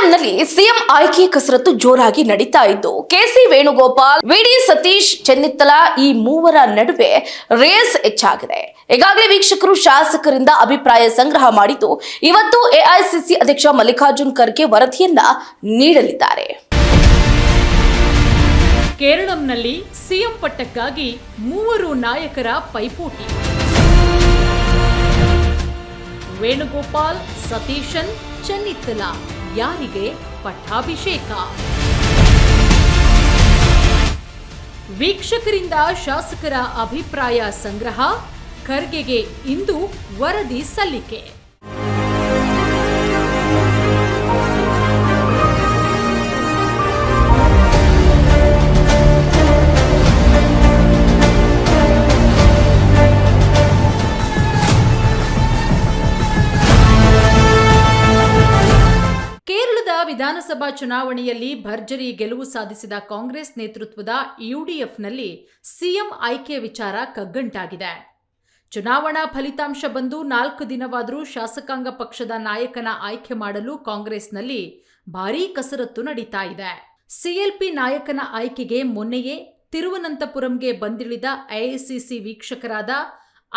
ಕೇರಳಂನಲ್ಲಿ CM ಆಯ್ಕೆ ಕಸರತ್ತು ಜೋರಾಗಿ ನಡೀತಾ ಇದ್ದು ಕೆಸಿ ವೇಣುಗೋಪಾಲ್, ವಿಡಿ ಸತೀಶ್, ಚೆನ್ನಿತ್ತಲ ಈ ಮೂವರ ನಡುವೆ ರೇಸ್ ಹೆಚ್ಚಾಗಿದೆ. ಈಗಾಗಲೇ ವೀಕ್ಷಕರು ಶಾಸಕರಿಂದ ಅಭಿಪ್ರಾಯ ಸಂಗ್ರಹ ಮಾಡಿದ್ದು ಇವತ್ತು ಎಐಸಿಸಿ ಅಧ್ಯಕ್ಷ ಮಲ್ಲಿಕಾರ್ಜುನ್ ಖರ್ಗೆ ವರದಿಯನ್ನ ನೀಡಲಿದ್ದಾರೆ. ಕೇರಳಂನಲ್ಲಿ ಸಿಎಂ ಪಟ್ಟಕ್ಕಾಗಿ ಮೂವರು ನಾಯಕರ ಪೈಪೋಟಿ. ವೇಣುಗೋಪಾಲ್, ಸತೀಶನ್, ಚೆನ್ನಿತ್ತಲ ಯಾರಿಗೆ ಪಟ್ಟಾಭಿಷೇಕ? ವೀಕ್ಷಕರಿಂದ ಶಾಸಕರ ಅಭಿಪ್ರಾಯ ಸಂಗ್ರಹ, ಖರ್ಗೆಗೆ ಇಂದು ವರದಿ ಸಲ್ಲಿಕೆ. ವಿಧಾನಸಭಾ ಚುನಾವಣೆಯಲ್ಲಿ ಭರ್ಜರಿ ಗೆಲುವು ಸಾಧಿಸಿದ ಕಾಂಗ್ರೆಸ್ ನೇತೃತ್ವದ ಯುಡಿಎಫ್ನಲ್ಲಿ ಸಿಎಂ ಆಯ್ಕೆ ವಿಚಾರ ಕಗ್ಗಂಟಾಗಿದೆ. ಚುನಾವಣಾ ಫಲಿತಾಂಶ ಬಂದು 4 ದಿನವಾದರೂ ಶಾಸಕಾಂಗ ಪಕ್ಷದ ನಾಯಕನ ಆಯ್ಕೆ ಮಾಡಲು ಕಾಂಗ್ರೆಸ್ನಲ್ಲಿ ಭಾರೀ ಕಸರತ್ತು ನಡೀತಾ ಇದೆ. ಸಿಎಲ್ಪಿ ನಾಯಕನ ಆಯ್ಕೆಗೆ ಮೊನ್ನೆಯೇ ತಿರುವನಂತಪುರಂಗೆ ಬಂದಿಳಿದ ಎಐಸಿಸಿ ವೀಕ್ಷಕರಾದ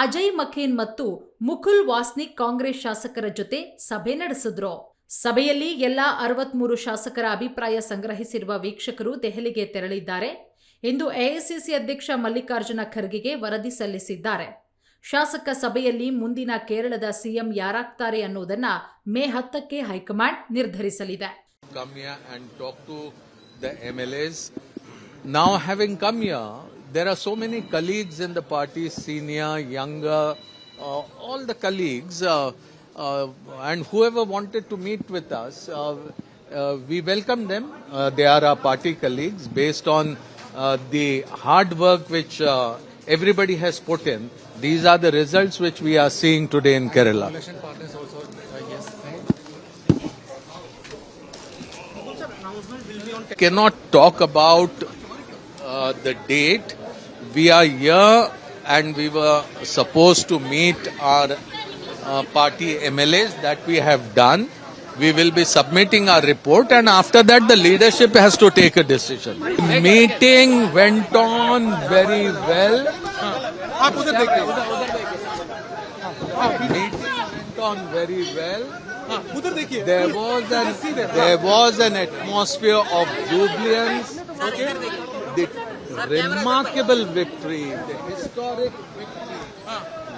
ಅಜಯ್ ಮಖೇನ್ ಮತ್ತು ಮುಕುಲ್ ವಾಸ್ನಿಕ್ ಕಾಂಗ್ರೆಸ್ ಶಾಸಕರ ಜೊತೆ ಸಭೆ ನಡೆಸಿದ್ರು. ಸಭೆಯಲ್ಲಿ ಎಲ್ಲಾ 63 ಶಾಸಕರ ಅಭಿಪ್ರಾಯ ಸಂಗ್ರಹಿಸಿರುವ ವೀಕ್ಷಕರು ದೆಹಲಿಗೆ ತೆರಳಿದ್ದಾರೆ ಎಂದು ಎಐಸಿಸಿ ಅಧ್ಯಕ್ಷ ಮಲ್ಲಿಕಾರ್ಜುನ ಖರ್ಗೆಗೆ ವರದಿ ಸಲ್ಲಿಸಿದ್ದಾರೆ. ಶಾಸಕ ಸಭೆಯಲ್ಲಿ ಮುಂದಿನ ಕೇರಳದ ಸಿಎಂ ಯಾರಾಗ್ತಾರೆ ಅನ್ನೋದನ್ನ ಮೇ 10ಕ್ಕೆ ಹೈಕಮಾಂಡ್ ನಿರ್ಧರಿಸಲಿದೆ. Now having come here, there are so many colleagues in the party, senior, younger, all the colleagues, and whoever wanted to meet with us, we welcome them. They are our party colleagues. Based on the hard work which everybody has put in, these are the results which we are seeing today in Kerala. Cannot talk about the date. We are here and we were supposed to meet our party MLAs. That we have done. We will be submitting our report and after that the leadership has to take a decision. Meeting went on very well. There was an atmosphere of jubilance. The remarkable victory, the historic victory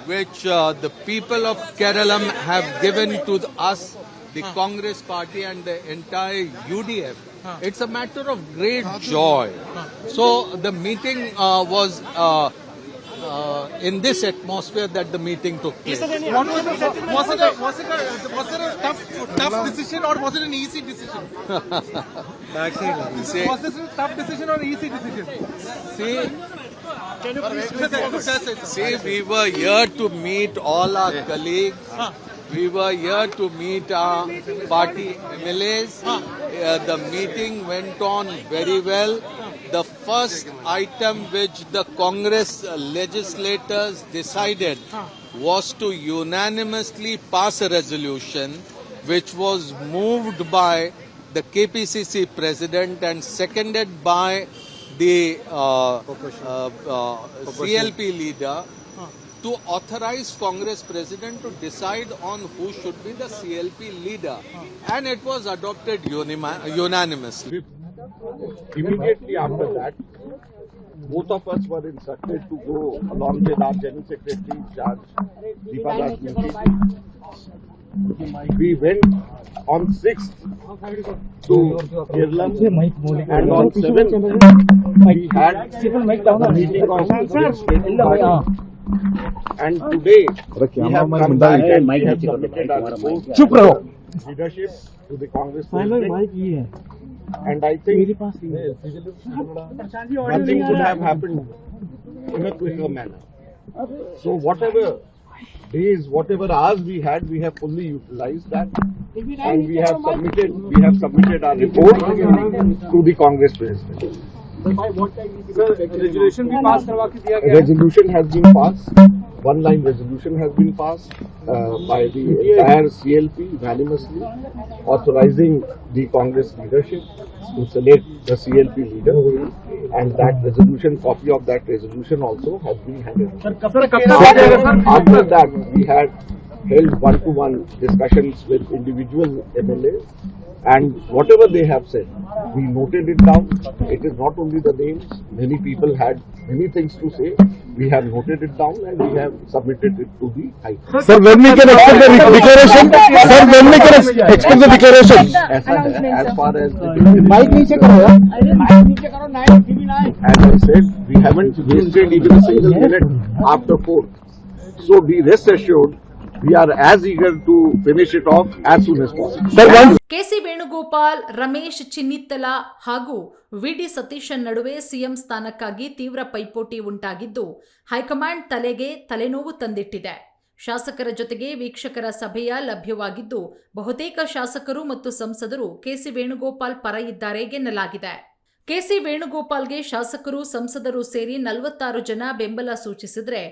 which the people of Kerala have given to us, the Congress party and the entire UDF. It's a matter of great joy. So the meeting was in this atmosphere that the meeting took place. Was it a tough decision or was it an easy decision? Was this a tough decision or an easy decision? See, we were here to meet all our colleagues. We were here to meet our party MLAs. The meeting went on very well. The first item which the Congress legislators decided was to unanimously pass a resolution which was moved by the KPCC president and seconded by the CLP leader to authorize Congress president to decide on who should be the CLP leader, and it was adopted unanimously. Immediately after that, both of us were instructed to go along with our General Secretary in charge, Deepa Das Mukherjee. We went on 6th to Kerala and on 7th we had a meeting of the state party. And today we have come back and we have submitted our report leadership to the Congress president. And I think nothing could have happened in a quicker manner. So whatever days, whatever hours we had, we have fully utilized that, and we have submitted our report to the Congress president. Resolution भी पास करवा के दिया गया. Resolution has been passed. one-line resolution has been passed by the entire CLP unanimously, authorizing the Congress leadership to select the CLP leader, and that resolution, copy of that resolution also has been handed over. After that, we had held one-to-one discussions with individual MLAs, and whatever they have said, we noted it down. It is not only the names, many people had many things to say. We have noted it down and we have submitted it to the High Court. Sir, when we can expect the declaration? Sir, when we can expect the declaration? As far as as I said, we haven't wasted even a single minute after 4. So be rest assured, we are as eager to finish it off as soon as possible. Sir, once KC Venugopal, Ramesh Chennithala ಹಾಗೂ ವಿಡಿ ಸತೀಶನ್ ನಡುವೆ CM ಸ್ಥಾನಕ್ಕಾಗಿ ತೀವ್ರ ಪೈಪೋಟಿ ಉಂಟಾಗಿದ್ದು high command ತಲೆಗೆ ತಲೆನೋವು ತಂದಿಟ್ಟಿದೆ. ಶಾಸಕರ ಜೊತೆಗೆ ವೀಕ್ಷಕರ ಸಭೆಯ ಲಭ್ಯವಾಗಿದ್ದು ಬಹುತೇಕ ಶಾಸಕರು ಮತ್ತು ಸಂಸದರು ಕೆಸಿ ವೇಣುಗೋಪಾಲ್ ಪರ ಇದ್ದಾರೆ ಎನ್ನಲಾಗಿದೆ. ಕೆಸಿ ವೇಣುಗೋಪಾಲ್ಗೆ ಶಾಸಕರು ಸಂಸದರು ಸೇರಿ 46 ಜನ ಬೆಂಬಲ ಸೂಚಿಸಿದರೆ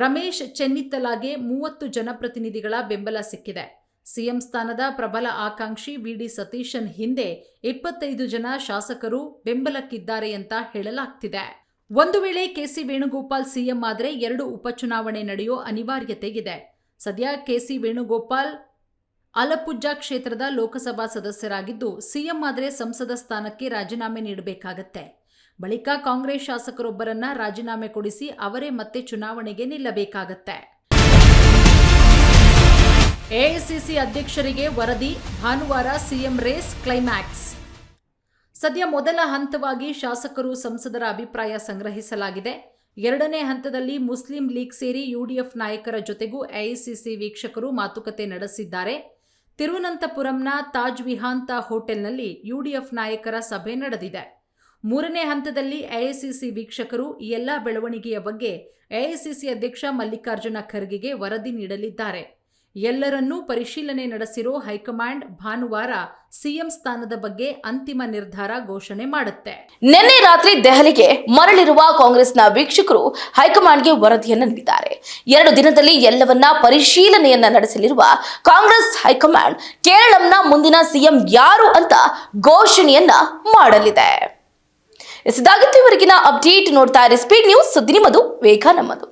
ರಮೇಶ್ ಚೆನ್ನಿತ್ತಲಾಗೆ 30 ಜನಪ್ರತಿನಿಧಿಗಳ ಬೆಂಬಲ ಸಿಕ್ಕಿದೆ. ಸಿಎಂ ಸ್ಥಾನದ ಪ್ರಬಲ ಆಕಾಂಕ್ಷಿ ವಿಡಿ ಸತೀಶನ್ ಹಿಂದೆ 25 ಜನ ಶಾಸಕರು ಬೆಂಬಲಕ್ಕಿದ್ದಾರೆ ಅಂತ ಹೇಳಲಾಗ್ತಿದೆ. ಒಂದು ವೇಳೆ ಕೆಸಿ ವೇಣುಗೋಪಾಲ್ ಸಿಎಂ ಆದರೆ 2 ಉಪಚುನಾವಣೆ ನಡೆಯೋ ಅನಿವಾರ್ಯತೆ ಇದೆ. ಸದ್ಯ ಕೆಸಿ ವೇಣುಗೋಪಾಲ್ ಅಲಪುಜಾ ಕ್ಷೇತ್ರದ ಲೋಕಸಭಾ ಸದಸ್ಯರಾಗಿದ್ದು ಸಿಎಂ ಆದರೆ ಸಂಸದ ಸ್ಥಾನಕ್ಕೆ ರಾಜೀನಾಮೆ ನೀಡಬೇಕಾಗತ್ತೆ. ಬಳಿಕ ಕಾಂಗ್ರೆಸ್ ಶಾಸಕರೊಬ್ಬರನ್ನ ರಾಜೀನಾಮೆ ಕೊಡಿಸಿ ಅವರೇ ಮತ್ತೆ ಚುನಾವಣೆಗೆ ನಿಲ್ಲಬೇಕಾಗತ್ತೆ. ಎಐಸಿಸಿ ಅಧ್ಯಕ್ಷರಿಗೆ ವರದಿ, ಭಾನುವಾರ ಸಿಎಂ ರೇಸ್ ಕ್ಲೈಮ್ಯಾಕ್ಸ್. ಸದ್ಯ ಮೊದಲ ಹಂತವಾಗಿ ಶಾಸಕರು ಸಂಸದರ ಅಭಿಪ್ರಾಯ ಸಂಗ್ರಹಿಸಲಾಗಿದೆ. ಎರಡನೇ ಹಂತದಲ್ಲಿ ಮುಸ್ಲಿಂ ಲೀಗ್ ಸೇರಿ ಯುಡಿಎಫ್ ನಾಯಕರ ಜೊತೆಗೂ ಎಐಸಿಸಿ ವೀಕ್ಷಕರು ಮಾತುಕತೆ ನಡೆಸಿದ್ದಾರೆ. ತಿರುವನಂತಪುರಂನ ತಾಜ್ ವಿಹಾಂತ ಹೋಟೆಲ್ನಲ್ಲಿ ಯುಡಿಎಫ್ ನಾಯಕರ ಸಭೆ ನಡೆದಿದೆ. ಮೂರನೇ ಹಂತದಲ್ಲಿ ಎಐಸಿಸಿ ವೀಕ್ಷಕರು ಈ ಎಲ್ಲ ಬೆಳವಣಿಗೆಯ ಬಗ್ಗೆ ಎಐಸಿಸಿ ಅಧ್ಯಕ್ಷ ಮಲ್ಲಿಕಾರ್ಜುನ ಖರ್ಗೆಗೆ ವರದಿ ನೀಡಲಿದ್ದಾರೆ. ಎಲ್ಲರನ್ನೂ ಪರಿಶೀಲನೆ ನಡೆಸಿರೋ ಹೈಕಮಾಂಡ್ ಭಾನುವಾರ ಸಿಎಂ ಸ್ಥಾನದ ಬಗ್ಗೆ ಅಂತಿಮ ನಿರ್ಧಾರ ಘೋಷಣೆ ಮಾಡುತ್ತೆ. ನಿನ್ನೆ ರಾತ್ರಿ ದೆಹಲಿಗೆ ಮರಳಿರುವ ಕಾಂಗ್ರೆಸ್ನ ವೀಕ್ಷಕರು ಹೈಕಮಾಂಡ್ಗೆ ವರದಿಯನ್ನ ನೀಡಿದ್ದಾರೆ. 2 ದಿನದಲ್ಲಿ ಎಲ್ಲವನ್ನ ಪರಿಶೀಲನೆಯನ್ನ ನಡೆಸಲಿರುವ ಕಾಂಗ್ರೆಸ್ ಹೈಕಮಾಂಡ್ ಕೇರಳಂನ ಮುಂದಿನ ಸಿಎಂ ಯಾರು ಅಂತ ಘೋಷಣೆಯನ್ನ ಮಾಡಲಿದೆ. ಇದಾಗಿತ್ತು ಇವರೆಗಿನ ಅಪ್ಡೇಟ್. ನೋಡ್ತಾ ಇರಿ ಸ್ಪೀಡ್ ನ್ಯೂಸ್, ಸುದ್ದಿ ನಿಮ್ಮದು, ವೇಗ ನಮ್ಮದು.